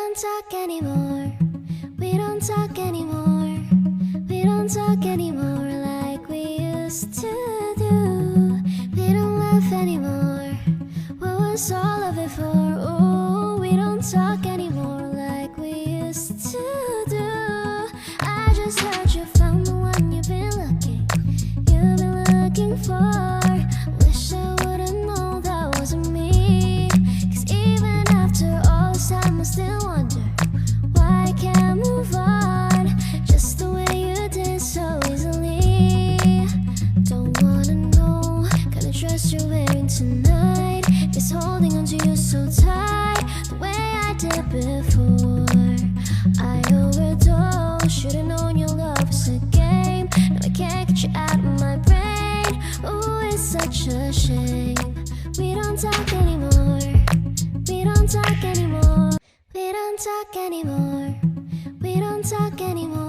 don't talk anymore. We don't talk anymore. We don't talk anymore like we used to do. We don't laugh anymore. What was all of it for? Oh, we don't talk anymore like we used to do. I just heard you found the one you've been looking for. Wish I would've known that wasn't me. 'Cause even after all this time I still wonder why I can't move on just the way you did so easily. Don't wanna know kind of dress you're wearing tonight. Is holding onto you so tight the way I did before. I overdosed, should've known your love was a game. Now I can't get you out of my brain. Ooh, it's such a shame. We don't talk anymore. We don't talk anymore. We don't talk anymore. We don't talk anymore.